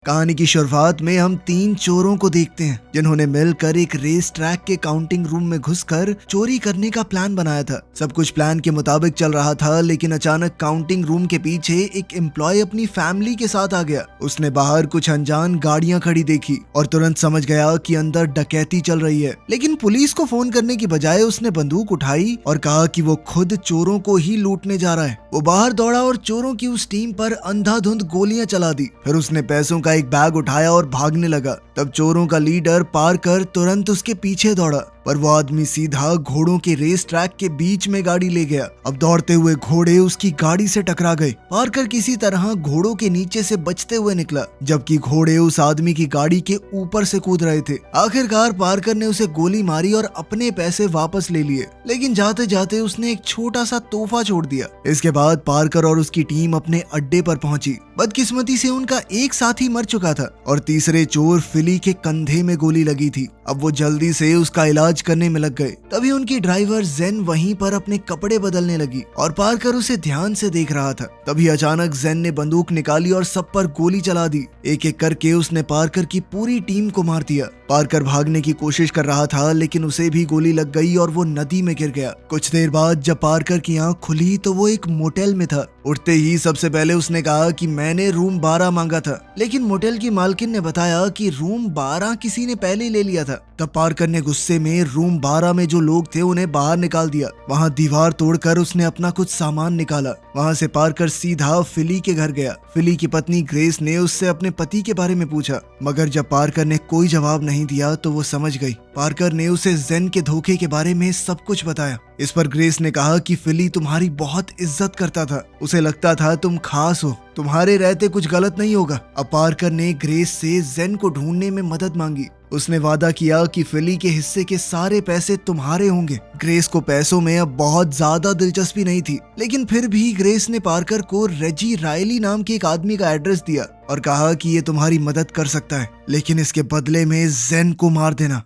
कहानी की शुरुआत में हम तीन चोरों को देखते हैं जिन्होंने मिलकर एक रेस ट्रैक के काउंटिंग रूम में घुसकर चोरी करने का प्लान बनाया था। सब कुछ प्लान के मुताबिक चल रहा था, लेकिन अचानक काउंटिंग रूम के पीछे एक एम्प्लॉय अपनी फैमिली के साथ आ गया। उसने बाहर कुछ अनजान गाड़ियां खड़ी देखी और तुरंत समझ गया कि अंदर डकैती चल रही है। लेकिन पुलिस को फोन करने की बजाय उसने बंदूक उठाई और कहा कि वो खुद चोरों को ही लूटने जा रहा है। वो बाहर दौड़ा और चोरों की उस टीम पर अंधाधुंध गोलियां चला दी। फिर उसने पैसों का एक बैग उठाया और भागने लगा। तब चोरों का लीडर पार्कर तुरंत उसके पीछे दौड़ा, पर वो आदमी सीधा घोड़ों के रेस ट्रैक के बीच में गाड़ी ले गया। अब दौड़ते हुए घोड़े उसकी गाड़ी से टकरा गए। पार्कर किसी तरह घोड़ों के नीचे से बचते हुए निकला, जबकि घोड़े उस आदमी की गाड़ी के ऊपर से कूद रहे थे। आखिरकार पार्कर ने उसे गोली मारी और अपने पैसे वापस ले लिए, लेकिन जाते जाते उसने एक छोटा सा तोहफा छोड़ दिया। इसके बाद पार्कर और उसकी टीम अपने अड्डे पर पहुंची। बदकिस्मती से उनका एक साथी मर चुका था और तीसरे चोर फिली के कंधे में गोली लगी थी। अब वो जल्दी से उसका इलाज करने में लग गए। तभी उनकी ड्राइवर जेन वहीं पर अपने कपड़े बदलने लगी और पार्कर उसे ध्यान से देख रहा था। तभी अचानक जेन ने बंदूक निकाली और सब पर गोली चला दी। एक एक करके उसने पार्कर की पूरी टीम को मार दिया। पार्कर भागने की कोशिश कर रहा था, लेकिन उसे भी गोली लग गई और वो नदी में गिर गया। कुछ देर बाद जब पार्कर की आंख खुली तो वो एक मोटेल में था। उठते ही सबसे पहले उसने कहा कि मैंने रूम 12 मांगा था, लेकिन मोटेल की मालकिन ने बताया कि रूम 12 किसी ने पहले ले लिया था। तब पार्कर ने गुस्से में रूम 12 में जो लोग थे उन्हें बाहर निकाल दिया। वहाँ दीवार तोड़कर उसने अपना कुछ सामान निकाला। वहाँ से पार्कर सीधा फिली के घर गया। फिली की पत्नी ग्रेस ने उससे अपने पति के बारे में पूछा, मगर जब पार्कर ने कोई जवाब नहीं दिया तो वो समझ गई। पार्कर ने उसे जेन के धोखे के बारे में सब कुछ बताया। इस पर ग्रेस ने कहा कि फिली तुम्हारी बहुत इज्जत करता था, उसे लगता था तुम खास हो, तुम्हारे रहते कुछ गलत नहीं होगा। अब पार्कर ने ग्रेस से जेन को ढूंढने में मदद मांगी। उसने वादा किया कि फिली के हिस्से के सारे पैसे तुम्हारे होंगे। ग्रेस को पैसों में अब बहुत ज्यादा दिलचस्पी नहीं थी, लेकिन फिर भी ग्रेस ने पार्कर को रेजी रायली नाम के एक आदमी का एड्रेस दिया और कहा कि ये तुम्हारी मदद कर सकता है, लेकिन इसके बदले में जेन को मार देना।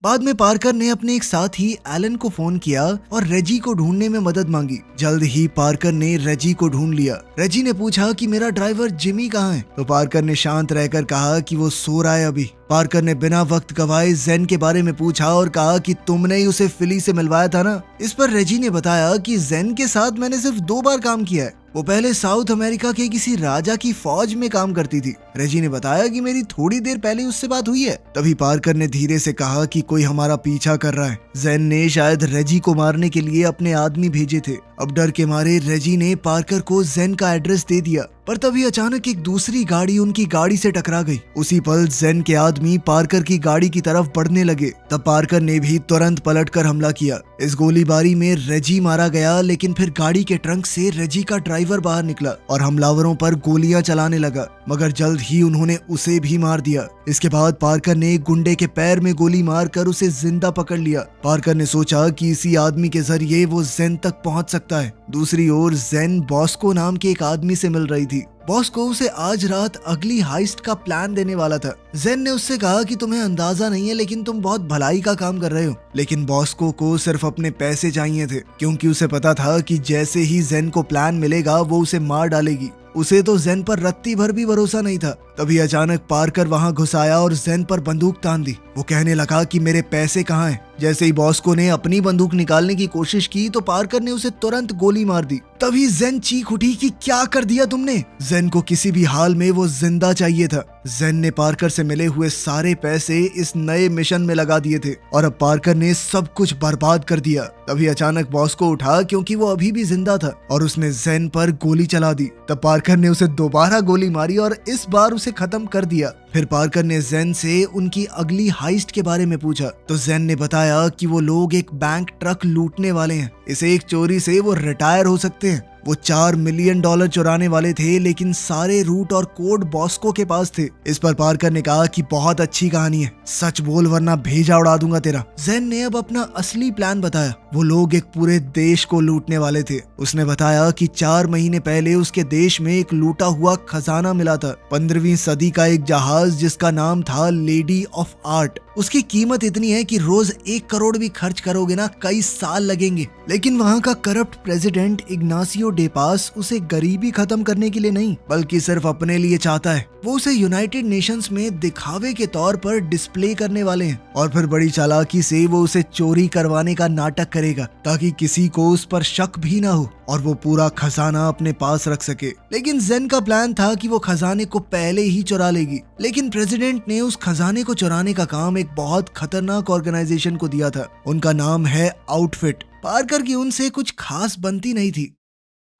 बाद में पार्कर ने अपने एक साथी एलन को फोन किया और रेजी को ढूंढने में मदद मांगी। जल्द ही पार्कर ने रेजी को ढूंढ लिया। रेजी ने पूछा कि मेरा ड्राइवर जिमी कहाँ है, तो पार्कर ने शांत रहकर कहा कि वो सो रहा है अभी। पार्कर ने बिना वक्त गवाए जेन के बारे में पूछा और कहा कि तुमने ही उसे फिली से मिलवाया था ना। इस पर रेजी ने बताया कि जेन के साथ मैंने सिर्फ 2 बार काम किया है। वो पहले साउथ अमेरिका के किसी राजा की फौज में काम करती थी। रेजी ने बताया कि मेरी थोड़ी देर पहले उससे बात हुई है। तभी पार्कर ने धीरे से कहा कि कोई हमारा पीछा कर रहा है। जेन ने शायद रेजी को मारने के लिए अपने आदमी भेजे थे। अब डर के मारे रेजी ने पार्कर को जेन का एड्रेस दे दिया, पर तभी अचानक एक दूसरी गाड़ी उनकी गाड़ी से टकरा गई। उसी पल जेन के आदमी पार्कर की गाड़ी की तरफ बढ़ने लगे। तब पार्कर ने भी तुरंत पलटकर हमला किया। इस गोलीबारी में रेजी मारा गया, लेकिन फिर गाड़ी के ट्रंक से रेजी का ड्राइवर बाहर निकला और हमलावरों पर गोलियां चलाने लगा, मगर जल्द ही उन्होंने उसे भी मार दिया। इसके बाद पार्कर ने एक गुंडे के पैर में गोली मारकर उसे जिंदा पकड़ लिया। पार्कर ने सोचा कि इसी आदमी के जरिए वो जेन तक पहुंच सकता है। दूसरी ओर जेन बॉस्को नाम के एक आदमी से मिल रही थी। बॉस्को उसे आज रात अगली हाइस्ट का प्लान देने वाला था। जेन ने उससे कहा कि तुम्हें अंदाजा नहीं है, लेकिन तुम बहुत भलाई का काम कर रहे हो। लेकिन बॉस्को को सिर्फ अपने पैसे चाहिए थे, क्योंकि उसे पता था कि जैसे ही जेन को प्लान मिलेगा वो उसे मार डालेगी। उसे तो जेन पर रत्ती भर भी भरोसा नहीं था। तभी अचानक पार्कर वहां घुस आया और जेन पर बंदूक तान दी। वो कहने लगा कि मेरे पैसे कहाँ हैं। जैसे ही बॉस्को ने अपनी बंदूक निकालने की कोशिश की तो पार्कर ने उसे तुरंत गोली मार दी। तभी जेन चीख उठी कि क्या कर दिया तुमने। जेन को किसी भी हाल में वो जिंदा चाहिए था। जेन ने पार्कर से मिले हुए सारे पैसे इस नए मिशन में लगा दिए थे और अब पार्कर ने सब कुछ बर्बाद कर दिया। तभी अचानक बॉस्को उठा, क्योंकि वो अभी भी जिंदा था, और उसने जेन पर गोली चला दी। तब पार्कर ने उसे दोबारा गोली मारी और इस बार उसे खत्म कर दिया। फिर पार्कर ने जेन से उनकी अगली हाइस्ट के बारे में पूछा, तो जेन ने बताया कि वो लोग एक बैंक ट्रक लूटने वाले हैं। इस एक चोरी से वो रिटायर हो सकते हैं। वो $4 मिलियन चुराने वाले थे, लेकिन सारे रूट और कोड बॉस्को के पास थे। इस पर पार्कर ने कहा कि बहुत अच्छी कहानी है, सच बोल वरना भेजा उड़ा दूंगा तेरा। जेन ने अब अपना असली प्लान बताया। वो लोग एक पूरे देश को लूटने वाले थे। उसने बताया कि 4 महीने पहले उसके देश में एक लूटा हुआ खजाना मिला था। 15वीं सदी का एक जहाज जिसका नाम था लेडी ऑफ आर्ट। उसकी कीमत इतनी है कि रोज 1 करोड़ भी खर्च करोगे ना कई साल लगेंगे। लेकिन वहाँ का करप्ट प्रेसिडेंट इग्नासियो डे पास उसे गरीबी खत्म करने के लिए नहीं बल्कि सिर्फ अपने लिए चाहता है। वो उसे यूनाइटेड नेशंस में दिखावे के तौर पर डिस्प्ले करने वाले हैं और फिर बड़ी चालाकी से वो उसे चोरी करवाने का नाटक करेगा ताकि किसी को उस पर शक भी ना हो और वो पूरा खजाना अपने पास रख सके। लेकिन जेन का प्लान था कि वो खजाने को पहले ही चुरा लेगी, लेकिन प्रेसिडेंट ने उस खजाने को चुराने का काम एक बहुत खतरनाक ऑर्गेनाइजेशन को दिया था। उनका नाम है आउटफिट। पार्कर की उनसे कुछ खास बनती नहीं थी।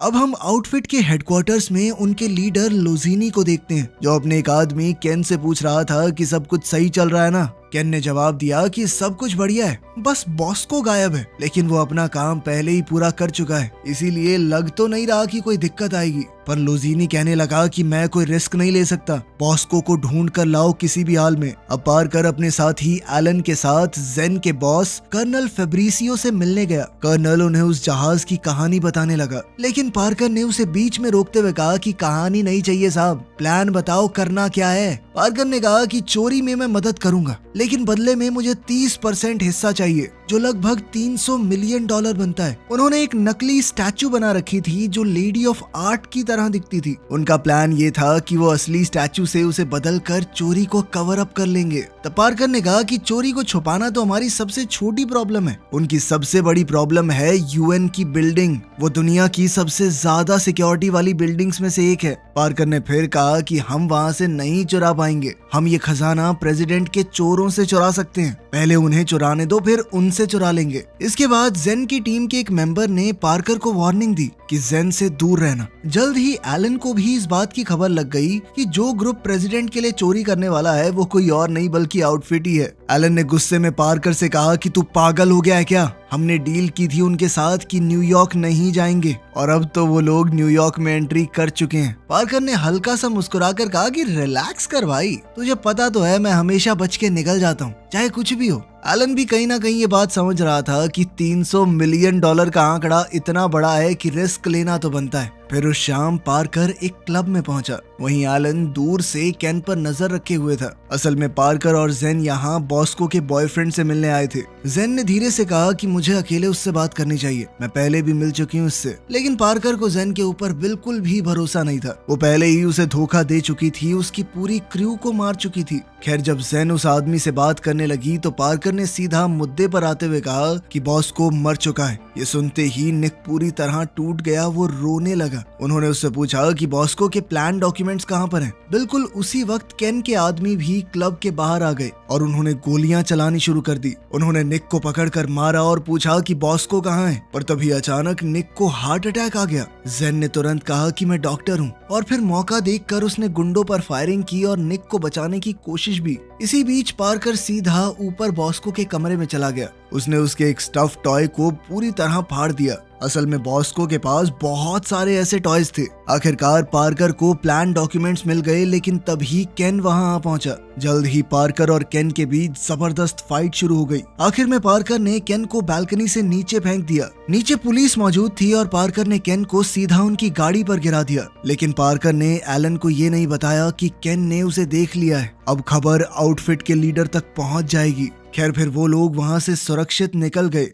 अब हम आउटफिट के हेडक्वार्टर्स में उनके लीडर लोजीनी को देखते हैं, जो अपने एक आदमी केन से पूछ रहा था कि सब कुछ सही चल रहा है ना। केन ने जवाब दिया कि सब कुछ बढ़िया है, बस बॉस्को गायब है, लेकिन वो अपना काम पहले ही पूरा कर चुका है, इसीलिए लग तो नहीं रहा कि कोई दिक्कत आएगी। पर लोजीनी कहने लगा कि मैं कोई रिस्क नहीं ले सकता, बॉस्को को ढूंढ कर लाओ किसी भी हाल में। अब पार्कर अपने साथी एलन के साथ जेन के बॉस कर्नल फेब्रिसियो से मिलने गया। कर्नल उन्हें उस जहाज की कहानी बताने लगा, लेकिन पार्कर ने उसे बीच में रोकते हुए कहा कि कहानी नहीं चाहिए साहब, प्लान बताओ करना क्या है। पार्कर ने कहा कि चोरी में मैं मदद करूंगा, लेकिन बदले में मुझे 30% हिस्सा चाहिए, जो लगभग $300 मिलियन बनता है। उन्होंने एक नकली स्टैचू बना रखी थी जो लेडी ऑफ आर्ट की तरह दिखती थी। उनका प्लान ये था कि वो असली स्टैचू से उसे बदलकर चोरी को कवर अप कर लेंगे। तब पार्कर ने कहा कि चोरी को छुपाना तो हमारी सबसे छोटी प्रॉब्लम है, उनकी सबसे बड़ी प्रॉब्लम है यूएन की बिल्डिंग। वो दुनिया की सबसे ज्यादा सिक्योरिटी वाली बिल्डिंग्स में से एक है। पार्कर ने फिर कहा कि हम वहाँ से नहीं चुरा पाएंगे, हम ये खजाना प्रेसिडेंट के चोरों से चुरा सकते हैं, पहले उन्हें चुराने दो फिर उनसे चुरा लेंगे। इसके बाद जेन की टीम के एक मेंबर ने पार्कर को वार्निंग दी कि जेन से दूर रहना। जल्द ही एलन को भी इस बात की खबर लग गई कि जो ग्रुप प्रेसिडेंट के लिए चोरी करने वाला है वो कोई और नहीं बल्कि आउटफिट ही है। एलन ने गुस्से में पार्कर से कहा कि तू पागल हो गया है क्या? हमने डील की थी उनके साथ कि न्यूयॉर्क नहीं जाएंगे और अब तो वो लोग न्यूयॉर्क में एंट्री कर चुके हैं। पार्कर ने हल्का सा मुस्कुराकर कहा कि रिलैक्स कर भाई, तुझे पता तो है मैं हमेशा बच के निकल जाता हूँ, चाहे कुछ भी हो। एलन भी कहीं ना कहीं ये बात समझ रहा था कि $300 मिलियन का आंकड़ा इतना बड़ा है कि रिस्क लेना तो बनता है। फिर उस शाम पार्कर एक क्लब में पहुंचा। वहीं एलन दूर से केन पर नजर रखे हुए था। असल में पार्कर और जेन यहाँ बॉस्को के बॉयफ्रेंड से मिलने आए थे। जेन ने धीरे से कहा कि मुझे अकेले उससे बात करनी चाहिए, मैं पहले भी मिल चुकी हूँ उससे। लेकिन पार्कर को जेन के ऊपर बिल्कुल भी भरोसा नहीं था। वो पहले ही उसे धोखा दे चुकी थी, उसकी पूरी क्रू को मार चुकी थी। खैर, जब जेन उस आदमी से बात करने लगी तो पार्कर ने सीधा मुद्दे पर आते हुए कहा कि बॉस्को मर चुका है। ये सुनते ही निक पूरी तरह टूट गया, वो रोने लगा। उन्होंने उससे पूछा कि बॉस्को के प्लान डॉक्यूमेंट्स कहाँ पर हैं। बिल्कुल उसी वक्त केन के आदमी भी क्लब के बाहर आ गए और उन्होंने गोलियां चलानी शुरू कर दी। उन्होंने निक को पकड़कर मारा और पूछा कि बॉस्को कहाँ है। पर तभी अचानक निक को हार्ट अटैक आ गया। जेन ने तुरंत कहा कि मैं डॉक्टर हूँ और फिर मौका देखकर उसने गुंडों पर फायरिंग की और निक को बचाने की कोशिश भी। इसी बीच पार्कर सीधा ऊपर बॉस्को के कमरे में चला गया। उसने उसके एक स्टफ टॉय को पूरी तरह फाड़ दिया। असल में बॉस्को के पास बहुत सारे ऐसे टॉयज थे। आखिरकार पार्कर को प्लान डॉक्यूमेंट्स मिल गए, लेकिन तभी केन वहां आ पहुंचा। जल्द ही पार्कर और केन के बीच जबरदस्त फाइट शुरू हो गई। आखिर में पार्कर ने केन को बालकनी से नीचे फेंक दिया। नीचे पुलिस मौजूद थी और पार्कर ने केन को सीधा उनकी गाड़ी पर गिरा दिया। लेकिन पार्कर ने एलन को ये नहीं बताया कि केन ने उसे देख लिया है। अब खबर आउटफिट के लीडर तक पहुंच जाएगी। खैर, फिर वो लोग वहां से सुरक्षित निकल गए।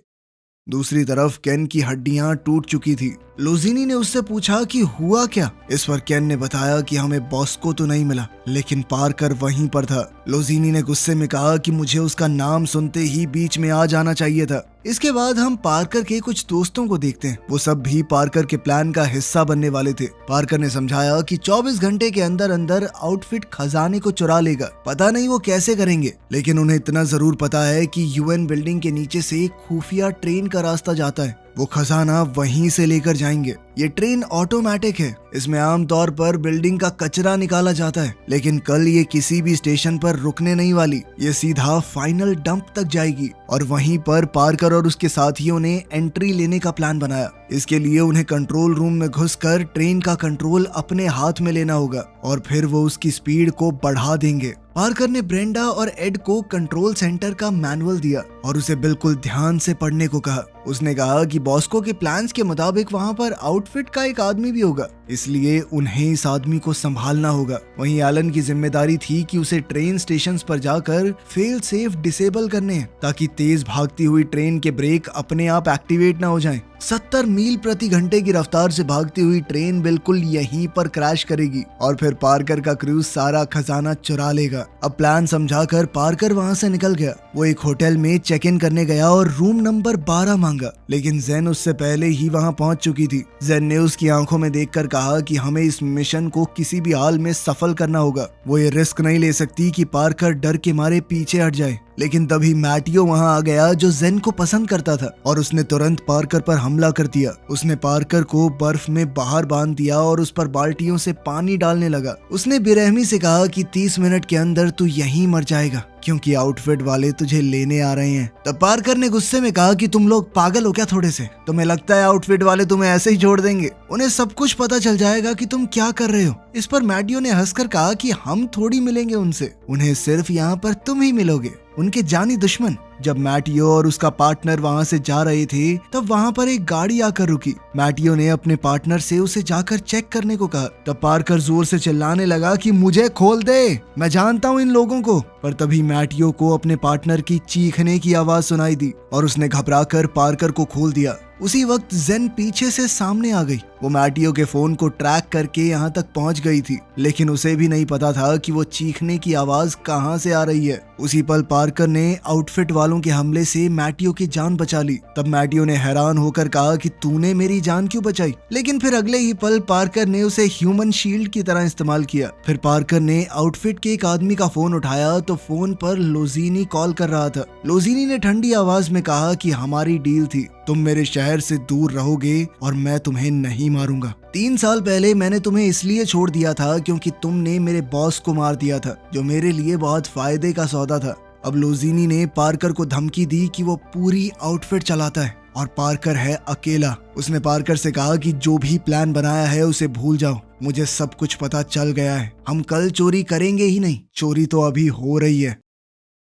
दूसरी तरफ केन की हड्डियां टूट चुकी थी। लोजीनी ने उससे पूछा कि हुआ क्या। इस पर केन ने बताया कि हमें बॉस्को तो नहीं मिला, लेकिन पार्कर वहीं पर था। लोजीनी ने गुस्से में कहा कि मुझे उसका नाम सुनते ही बीच में आ जाना चाहिए था। इसके बाद हम पार्कर के कुछ दोस्तों को देखते हैं। वो सब भी पार्कर के प्लान का हिस्सा बनने वाले थे। पार्कर ने समझाया कि 24 घंटे के अंदर अंदर आउटफिट खजाने को चुरा लेगा। पता नहीं वो कैसे करेंगे, लेकिन उन्हें इतना जरूर पता है कि यूएन बिल्डिंग के नीचे से एक खुफिया ट्रेन का रास्ता जाता है। वो खजाना वहीं से लेकर जाएंगे। ये ट्रेन ऑटोमेटिक है। इसमें आमतौर पर बिल्डिंग का कचरा निकाला जाता है, लेकिन कल ये किसी भी स्टेशन पर रुकने नहीं वाली। ये सीधा फाइनल डंप तक जाएगी और वहीं पर पार्कर और उसके साथियों ने एंट्री लेने का प्लान बनाया। इसके लिए उन्हें कंट्रोल रूम में घुसकर ट्रेन का कंट्रोल अपने हाथ में लेना होगा और फिर वो उसकी स्पीड को बढ़ा देंगे। पार्कर ने ब्रेंडा और एड को कंट्रोल सेंटर का मैनुअल दिया और उसे बिल्कुल ध्यान से पढ़ने को कहा। उसने कहा कि बॉस्को के प्लान्स के मुताबिक वहाँ पर आउटफिट का एक आदमी भी होगा, इसलिए उन्हें इस आदमी को संभालना होगा। वहीं एलन की जिम्मेदारी थी कि उसे ट्रेन स्टेशन पर जाकर फेल सेफ डिसेबल करने हैं, ताकि तेज भागती हुई ट्रेन के ब्रेक अपने आप एक्टिवेट ना हो जाएं। 70 मील प्रति घंटे की रफ्तार से भागती हुई ट्रेन बिल्कुल यहीं पर क्रैश करेगी और फिर पार्कर का क्रू सारा खजाना चुरा लेगा। अब प्लान समझाकर पार्कर वहां से निकल गया। वो एक होटल में चेक इन करने गया और रूम नंबर 12 मांगा, लेकिन जेन उससे पहले ही वहां पहुंच चुकी थी। जेन ने उसकी आंखों में देखकर कहा कि हमें इस मिशन को किसी भी हाल में सफल करना होगा। वो ये रिस्क नहीं ले सकती कि पार्कर डर के मारे पीछे हट जाए। लेकिन तभी मैटियो वहां आ गया, जो जेन को पसंद करता था, और उसने तुरंत पार्कर पर हमला कर दिया। उसने पार्कर को बर्फ में बाहर बांध दिया और उस पर बाल्टियों से पानी डालने लगा। उसने बेरहमी से कहा कि 30 मिनट के अंदर तू यहीं मर जाएगा, क्योंकि आउटफिट वाले तुझे लेने आ रहे हैं। तब पार्कर ने गुस्से में कहा कि तुम लोग पागल हो क्या थोड़े से? तुम्हें लगता है आउटफिट वाले तुम्हें ऐसे ही छोड़ देंगे? उन्हें सब कुछ पता चल जाएगा कि तुम क्या कर रहे हो। इस पर मैटियो ने हंसकर कहा कि हम थोड़ी मिलेंगे उनसे, उन्हें सिर्फ यहाँ पर तुम ही मिलोगे, उनके जानी दुश्मन। जब मैटियो और उसका पार्टनर वहाँ से जा रहे थे, तब वहाँ पर एक गाड़ी आकर रुकी। मैटियो ने अपने पार्टनर से उसे जाकर चेक करने को कहा। तब पार्कर जोर से चिल्लाने लगा कि मुझे खोल दे, मैं जानता हूँ इन लोगों को। पर तभी मैटियो को अपने पार्टनर की चीखने की आवाज सुनाई दी और उसने घबराकर पार्कर को खोल दिया। उसी वक्त जेन पीछे से सामने आ गई। वो मैटियो के फोन को ट्रैक करके यहाँ तक पहुँच गई थी, लेकिन उसे भी नहीं पता था कि वो चीखने की आवाज कहाँ से आ रही है। उसी पल पार्कर ने आउटफिट वालों के हमले से मैटियो की जान बचा ली। तब मैटियो ने हैरान होकर कहा कि तूने मेरी जान क्यों बचाई? लेकिन फिर अगले ही पल पार्कर ने उसे ह्यूमन शील्ड की तरह इस्तेमाल किया। फिर पार्कर ने आउटफिट के एक आदमी का फोन उठाया तो फोन पर लोजीनी कॉल कर रहा था। लोजीनी ने ठंडी आवाज में कहा कि हमारी डील थी, तुम मेरे शहर से दूर रहोगे और मैं तुम्हें नहीं मारूंगा। 3 साल पहले मैंने तुम्हें इसलिए छोड़ दिया था क्योंकि तुमने मेरे बॉस को मार दिया था, जो मेरे लिए बहुत फायदे का सौदा था। अब लोजीनी ने पार्कर को धमकी दी कि वो पूरी आउटफिट चलाता है और पार्कर है अकेला। उसने पार्कर से कहा कि जो भी प्लान बनाया है उसे भूल जाओ, मुझे सब कुछ पता चल गया है। हम कल चोरी करेंगे ही नहीं, चोरी तो अभी हो रही है।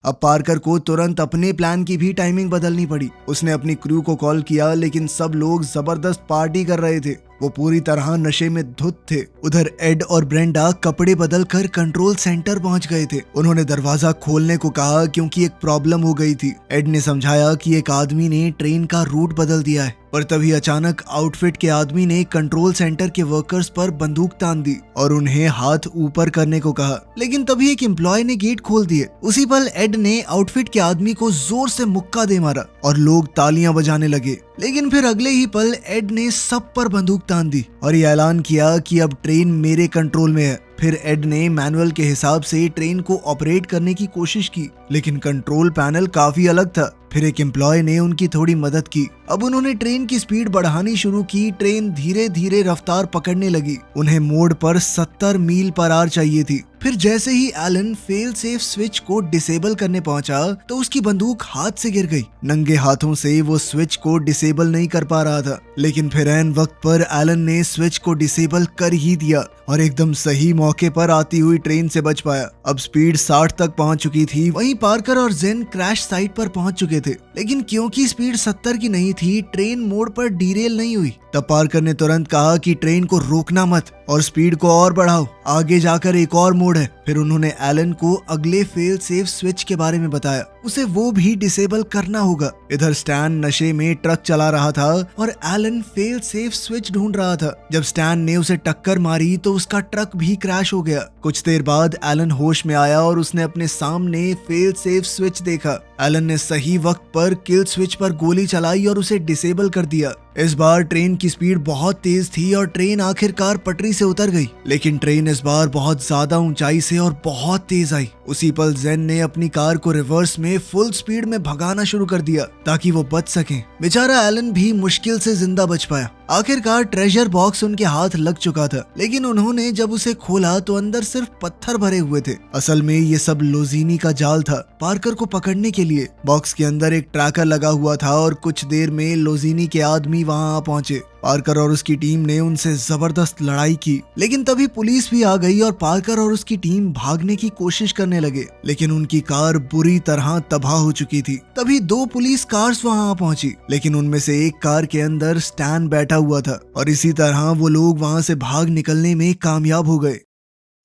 अब पार्कर को तुरंत अपने प्लान की भी टाइमिंग बदलनी पड़ी। उसने अपनी क्रू को कॉल किया, लेकिन सब लोग जबरदस्त पार्टी कर रहे थे। वो पूरी तरह नशे में धुत थे। उधर एड और ब्रेंडा कपड़े बदलकर कंट्रोल सेंटर पहुंच गए थे। उन्होंने दरवाजा खोलने को कहा क्योंकि एक प्रॉब्लम हो गई थी। एड ने समझाया कि एक आदमी ने ट्रेन का रूट बदल दिया है, पर तभी अचानक आउटफिट के आदमी ने कंट्रोल सेंटर के वर्कर्स पर बंदूक तान दी और उन्हें हाथ ऊपर करने को कहा। लेकिन तभी एक एम्प्लॉय ने गेट खोल दिए। उसी पल एड ने आउटफिट के आदमी को जोर से मुक्का दे मारा और लोग तालियां बजाने लगे। लेकिन फिर अगले ही पल एड ने सब पर बंदूक तान दी और ये ऐलान किया कि अब ट्रेन मेरे कंट्रोल में है। फिर एड ने मैनुअल के हिसाब से ट्रेन को ऑपरेट करने की कोशिश की, लेकिन कंट्रोल पैनल काफी अलग था। फिर एक एम्प्लॉय ने उनकी थोड़ी मदद की। अब उन्होंने ट्रेन की स्पीड बढ़ानी शुरू की। ट्रेन धीरे धीरे रफ्तार पकड़ने लगी। उन्हें मोड़ पर 70 मील पर आवर चाहिए थी। फिर जैसे ही एलन फेल सेफ स्विच को डिसेबल करने पहुंचा तो उसकी बंदूक हाथ से गिर गई। नंगे हाथों से वो स्विच को डिसेबल नहीं कर पा रहा था, लेकिन फिर ऐन वक्त पर एलन ने स्विच को डिसेबल कर ही दिया और एकदम सही मौके पर आती हुई ट्रेन से बच पाया। अब स्पीड 60 तक पहुंच चुकी थी। वहीं पार्कर और जेन क्रैश साइट पर पहुंच चुके थे, लेकिन क्योंकि स्पीड 70 की नहीं थी, ट्रेन मोड़ पर डीरेल नहीं हुई। तब पार्कर ने तुरंत कहा कि ट्रेन को रोकना मत और स्पीड को और बढ़ाओ, आगे जाकर एक और मोड़ है। फिर उन्होंने एलन को अगले फेल सेफ स्विच के बारे में बताया, उसे वो भी डिसेबल करना होगा। इधर स्टैन नशे में ट्रक चला रहा था और एलन फेल सेफ स्विच ढूंढ रहा था। जब स्टैन ने उसे टक्कर मारी तो उसका ट्रक भी क्रैश हो गया। कुछ देर बाद एलन होश में आया और उसने अपने सामने फेल सेफ स्विच देखा। एलन ने सही वक्त पर किल स्विच पर गोली चलाई और उसे डिसेबल कर दिया। इस बार ट्रेन की स्पीड बहुत तेज थी और ट्रेन आखिरकार पटरी से उतर गई, लेकिन ट्रेन इस बार बहुत ज्यादा ऊंचाई से और बहुत तेज आई। उसी पल जेन ने अपनी कार को रिवर्स में फुल स्पीड में भगाना शुरू कर दिया ताकि वो बच सके। बेचारा एलन भी मुश्किल से जिंदा बच पाया। आखिरकार ट्रेजर बॉक्स उनके हाथ लग चुका था, लेकिन उन्होंने जब उसे खोला तो अंदर सिर्फ पत्थर भरे हुए थे। असल में ये सब लोजीनी का जाल था पार्कर को पकड़ने के लिए। बॉक्स के अंदर एक ट्रैकर लगा हुआ था और कुछ देर में लोजीनी के आदमी वहां आ पहुंचे। पार्कर और उसकी टीम ने उनसे जबरदस्त लड़ाई की, लेकिन तभी पुलिस भी आ गई और पार्कर और उसकी टीम भागने की कोशिश करने लगे, लेकिन उनकी कार बुरी तरह तबाह हो चुकी थी। तभी 2 पुलिस कार्स वहां पहुंची, लेकिन उनमें से एक कार के अंदर स्टैन बैठा हुआ था और इसी तरह वो लोग वहां से भाग निकलने में कामयाब हो गए।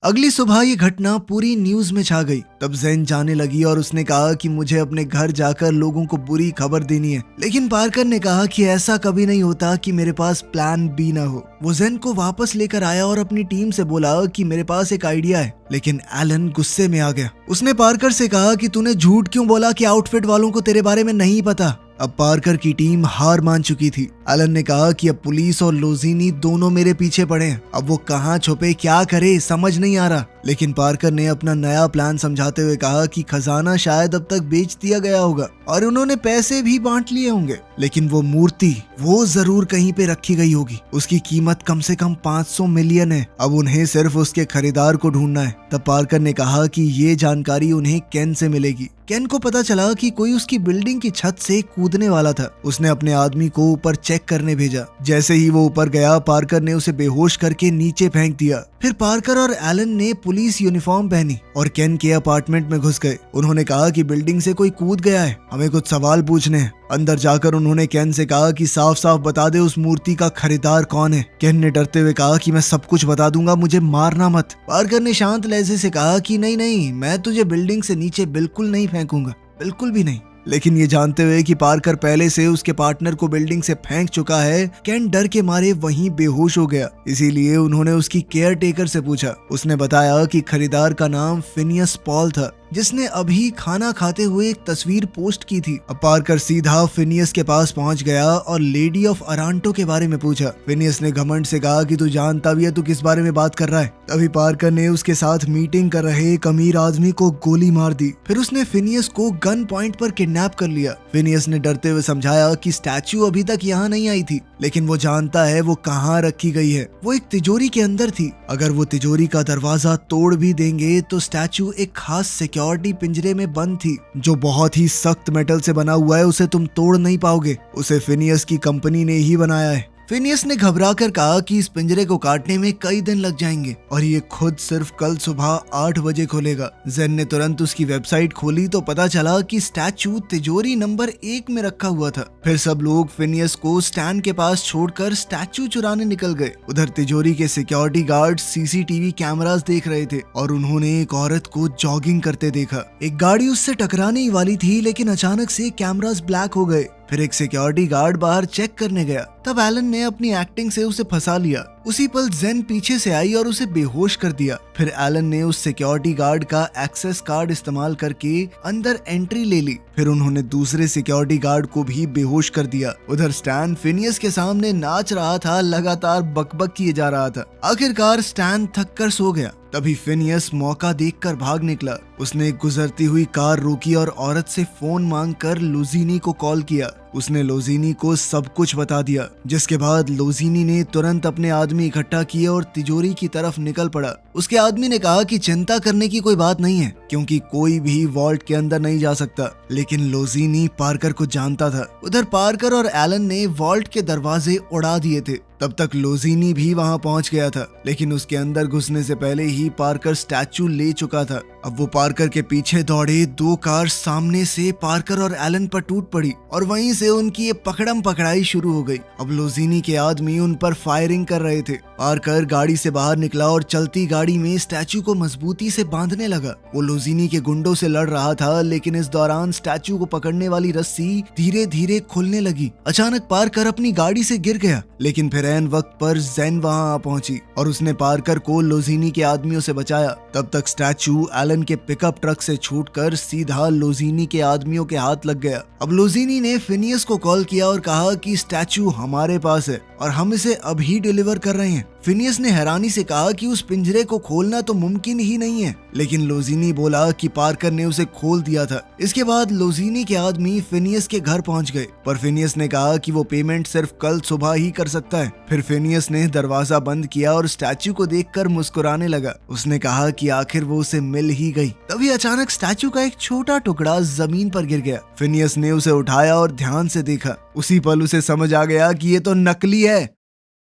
अगली सुबह ये घटना पूरी न्यूज में छा गई। तब ज़ेन जाने लगी और उसने कहा कि मुझे अपने घर जाकर लोगों को बुरी खबर देनी है, लेकिन पार्कर ने कहा कि ऐसा कभी नहीं होता कि मेरे पास प्लान बी ना हो। वो ज़ेन को वापस लेकर आया और अपनी टीम से बोला कि मेरे पास एक आइडिया है, लेकिन एलन गुस्से में आ गया। उसने पार्कर से कहा कि तूने झूठ क्यों बोला कि आउटफिट वालों को तेरे बारे में नहीं पता। अब पार्कर की टीम हार मान चुकी थी। एलन ने कहा कि अब पुलिस और लोजीनी दोनों मेरे पीछे पड़े हैं, अब वो कहाँ छुपे क्या करे समझ नहीं आ रहा। लेकिन पार्कर ने अपना नया प्लान समझाते हुए कहा कि खजाना शायद अब तक बेच दिया गया होगा और उन्होंने पैसे भी बांट लिए होंगे, लेकिन वो मूर्ति वो जरूर कहीं पे रखी गई होगी। उसकी कीमत कम से कम 500 मिलियन है। अब उन्हें सिर्फ उसके खरीदार को ढूंढना है। तब पार्कर ने कहा कि ये जानकारी उन्हें केन से मिलेगी। केन को पता चला कि कोई उसकी बिल्डिंग की छत से कूदने वाला था। उसने अपने आदमी को ऊपर चेक करने भेजा। जैसे ही वो ऊपर गया, पार्कर ने उसे बेहोश करके नीचे फेंक दिया। फिर पार्कर और एलन ने पुलिस यूनिफॉर्म पहनी और केन के अपार्टमेंट में घुस गए। उन्होंने कहा कि बिल्डिंग से कोई कूद गया है, हमें कुछ सवाल पूछने हैं। अंदर जाकर उन्होंने केन से कहा कि साफ साफ बता दे उस मूर्ति का खरीदार कौन है। केन ने डरते हुए कहा कि मैं सब कुछ बता दूंगा, मुझे मारना मत। पार्कर ने शांत लहजे से कहा कि नहीं नहीं, मैं तुझे बिल्डिंग से नीचे बिल्कुल नहीं फेंकूंगा, बिल्कुल भी नहीं। लेकिन ये जानते हुए कि पार्कर पहले से उसके पार्टनर को बिल्डिंग से फेंक चुका है, केन डर के मारे वहीं बेहोश हो गया। इसीलिए उन्होंने उसकी केयर टेकर से पूछा। उसने बताया कि खरीदार का नाम फिनियस पॉल था, जिसने अभी खाना खाते हुए एक तस्वीर पोस्ट की थी। अब पार्कर सीधा फिनियस के पास पहुंच गया और लेडी ऑफ अरांटो के बारे में पूछा। फिनियस ने घमंड से कहा कि तू जानता भी है तू किस बारे में बात कर रहा है। तभी पार्कर ने उसके साथ मीटिंग कर रहे एक अमीर आदमी को गोली मार दी। फिर उसने फिनियस को गन पॉइंट पर किडनैप कर लिया। फिनियस ने डरते हुए समझाया कि स्टैचू अभी तक यहाँ नहीं आई थी, लेकिन वो जानता है वो कहाँ रखी गई है। वो एक तिजोरी के अंदर थी। अगर वो तिजोरी का दरवाजा तोड़ भी देंगे तो स्टैचू एक खास सिक्योरिटी पिंजरे में बंद थी, जो बहुत ही सख्त मेटल से बना हुआ है। उसे तुम तोड़ नहीं पाओगे। उसे फिनियस की कंपनी ने ही बनाया है। फिनियस ने घबराकर कहा कि इस पिंजरे को काटने में कई दिन लग जाएंगे और ये खुद सिर्फ कल सुबह 8 बजे खुलेगा। ज़ेन ने तुरंत उसकी वेबसाइट खोली तो पता चला कि स्टैचू तिजोरी नंबर 1 में रखा हुआ था। फिर सब लोग फिनियस को स्टैंड के पास छोड़कर स्टैचू चुराने निकल गए। उधर तिजोरी के सिक्योरिटी गार्ड सीसीटीवी कैमरास देख रहे थे और उन्होंने एक औरत को जॉगिंग करते देखा। एक गाड़ी उससे टकराने ही वाली थी, लेकिन अचानक से कैमरास ब्लैक हो गए। फिर एक सिक्योरिटी गार्ड बाहर चेक करने गया। तब एलन ने अपनी एक्टिंग से उसे फंसा लिया। उसी पल ज़ेन पीछे से आई और उसे बेहोश कर दिया। फिर एलन ने उस सिक्योरिटी गार्ड का एक्सेस कार्ड इस्तेमाल करके अंदर एंट्री ले ली। फिर उन्होंने दूसरे सिक्योरिटी गार्ड को भी बेहोश कर दिया। उधर स्टैन फिनियस के सामने नाच रहा था, लगातार बकबक किए जा रहा था। आखिरकार स्टैन थक कर सो गया। तभी फिनियस मौका देखकर भाग निकला। उसने एक गुजरती हुई कार रोकी और औरत से फोन मांगकर लोजीनी को कॉल किया। उसने लोजीनी को सब कुछ बता दिया, जिसके बाद लोजीनी ने तुरंत अपने आदमी इकट्ठा किए और तिजोरी की तरफ निकल पड़ा। उसके आदमी ने कहा कि चिंता करने की कोई बात नहीं है, क्योंकि कोई भी वॉल्ट के अंदर नहीं जा सकता। लेकिन लोजीनी पार्कर को जानता था। उधर पार्कर और एलन ने वॉल्ट के दरवाजे उड़ा दिए थे। तब तक लोजीनी भी वहां पहुंच गया था, लेकिन उसके अंदर घुसने से पहले ही पार्कर स्टैचू ले चुका था। अब वो पार्कर के पीछे दौड़े। 2 कार सामने से पार्कर और एलन पर टूट पड़ी और वहीं से उनकी ये पकड़म पकड़ाई शुरू हो गई। अब लोजीनी के आदमी उन पर फायरिंग कर रहे थे। पार्कर गाड़ी से बाहर निकला और चलती गाड़ी में स्टैचू को मजबूती से बांधने लगा। वो लोजीनी के गुंडों से लड़ रहा था, लेकिन इस दौरान स्टैचू को पकड़ने वाली रस्सी धीरे धीरे खुलने लगी। अचानक पार्कर अपनी गाड़ी से गिर गया, लेकिन फिर ऐन वक्त पर ज़ेन वहां आ पहुंची और उसने पार्कर को लोजीनी के आदमियों से बचाया। तब तक स्टैचू एलन के पिकअप ट्रक से छूटकर सीधा लोजीनी के आदमियों के हाथ लग गया। अब लोजीनी ने फिनियस को कॉल किया और कहा कि स्टैचू हमारे पास है और हम इसे अभी डिलीवर कर रहे हैं। फिनियस ने हैरानी से कहा कि उस पिंजरे को खोलना तो मुमकिन ही नहीं है, लेकिन लोजीनी बोला कि पार्कर ने उसे खोल दिया था। इसके बाद लोजीनी के आदमी फिनियस के घर पहुंच गए, पर फिनियस ने कहा कि वो पेमेंट सिर्फ कल सुबह ही कर सकता है। फिर फिनियस ने दरवाजा बंद किया और स्टैचू को देखकर मुस्कुराने लगा। उसने कहा कि आखिर वो उसे मिल ही गई। तभी अचानक स्टैचू का एक छोटा टुकड़ा जमीन पर गिर गया। फिनियस ने उसे उठाया और ध्यान से देखा। उसी पल उसे समझ आ गया कि ये तो नकली है।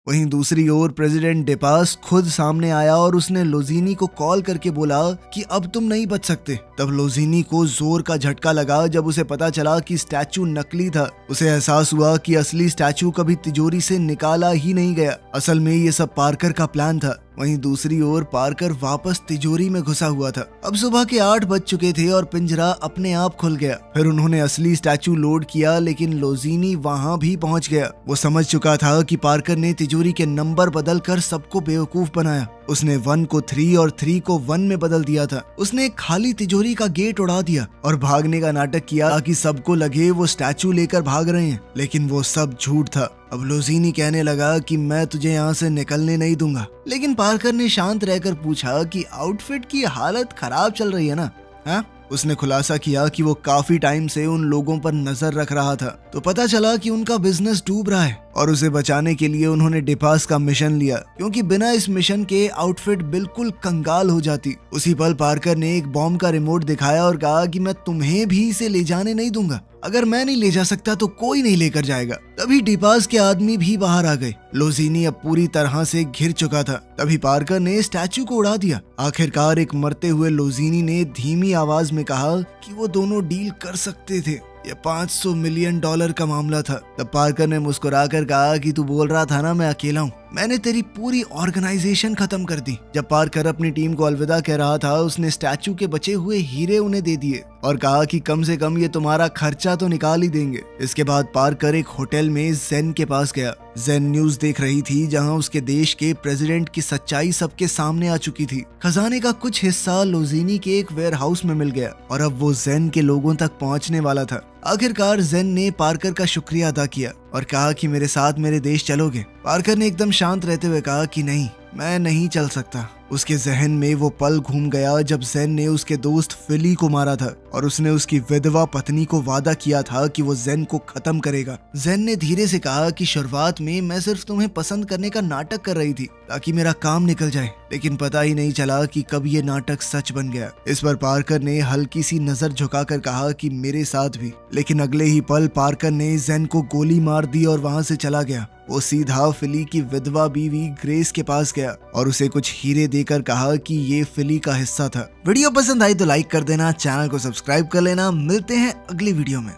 वहीं दूसरी ओर प्रेसिडेंट डेपास खुद सामने आया और उसने लोजीनी को कॉल करके बोला कि अब तुम नहीं बच सकते। तब लोजीनी को जोर का झटका लगा जब उसे पता चला कि स्टैचू नकली था। उसे एहसास हुआ कि असली स्टैचू कभी तिजोरी से निकाला ही नहीं गया। असल में ये सब पार्कर का प्लान था। वहीं दूसरी ओर पार्कर वापस तिजोरी में घुसा हुआ था। अब सुबह के 8 बज चुके थे और पिंजरा अपने आप खुल गया। फिर उन्होंने असली स्टैचू लोड किया, लेकिन लोजीनी वहां भी पहुंच गया। वो समझ चुका था कि पार्कर ने तिजोरी के नंबर बदल कर सबको बेवकूफ बनाया। उसने 1 को 3 और 3 को 1 में बदल दिया था। उसने एक खाली तिजोरी का गेट उड़ा दिया और भागने का नाटक किया ताकि सबको लगे वो स्टैचू लेकर भाग रहे हैं, लेकिन वो सब झूठ था। अब लोजीनी कहने लगा कि मैं तुझे यहाँ से निकलने नहीं दूंगा, लेकिन पार्कर ने शांत रहकर पूछा कि आउटफिट की हालत खराब चल रही है ना? हाँ? उसने खुलासा किया कि वो काफी टाइम से उन लोगों पर नजर रख रहा था, तो पता चला कि उनका बिजनेस डूब रहा है और उसे बचाने के लिए उन्होंने डेपास का मिशन लिया, क्योंकि बिना इस मिशन के आउटफिट बिल्कुल कंगाल हो जाती। उसी पल पार्कर ने एक बॉम्ब का रिमोट दिखाया और कहा कि मैं तुम्हें भी इसे ले जाने नहीं दूंगा। अगर मैं नहीं ले जा सकता तो कोई नहीं लेकर जाएगा। तभी डेपास के आदमी भी बाहर आ गए। लोजीनी अब पूरी तरह से घिर चुका था। तभी पार्कर ने स्टैचू को उड़ा दिया। आखिरकार एक मरते हुए लोजीनी ने धीमी आवाज में कहा कि वो दोनों डील कर सकते थे। ये $500 मिलियन का मामला था। तब पार्कर ने मुस्कुराकर कहा कि तू बोल रहा था ना मैं अकेला हूँ, मैंने तेरी पूरी ऑर्गेनाइजेशन खत्म कर दी। जब पार्कर अपनी टीम को अलविदा कह रहा था, उसने स्टैचू के बचे हुए हीरे उन्हें दे दिए और कहा कि कम से कम ये तुम्हारा खर्चा तो निकाल ही देंगे। इसके बाद पार्कर एक होटल में जेन के पास गया। जेन न्यूज देख रही थी, जहां उसके देश के प्रेसिडेंट की सच्चाई सबके सामने आ चुकी थी। खजाने का कुछ हिस्सा लोजीनी के एक वेयर हाउस में मिल गया और अब वो जेन के लोगों तक पहुंचने वाला था। आखिरकार जेन ने पार्कर का शुक्रिया अदा किया और कहा कि मेरे साथ मेरे देश चलोगे? पार्कर ने एकदम शांत रहते हुए कहा कि नहीं, मैं नहीं चल सकता। उसके जहन में वो पल घूम गया जब जेन ने उसके दोस्त फिली को मारा था और उसने उसकी विधवा पत्नी को वादा किया था कि वो जेन को खत्म करेगा। जेन ने धीरे से कहा कि शुरुआत में मैं सिर्फ तुम्हें पसंद करने का नाटक कर रही थी ताकि मेरा काम निकल जाए, लेकिन पता ही नहीं चला कि कब ये नाटक सच बन गया। इस पर पार्कर ने हल्की सी नजर झुकाकर कहा कि मेरे साथ भी, लेकिन अगले ही पल पार्कर ने जेन को गोली मार दी और वहां से चला गया। वो सीधा फिली की विधवा बीवी ग्रेस के पास गया और उसे कुछ हीरे देकर कहा कि ये फिली का हिस्सा था। वीडियो पसंद आई तो लाइक कर देना, चैनल को सब्सक्राइब कर लेना। मिलते हैं अगली वीडियो में।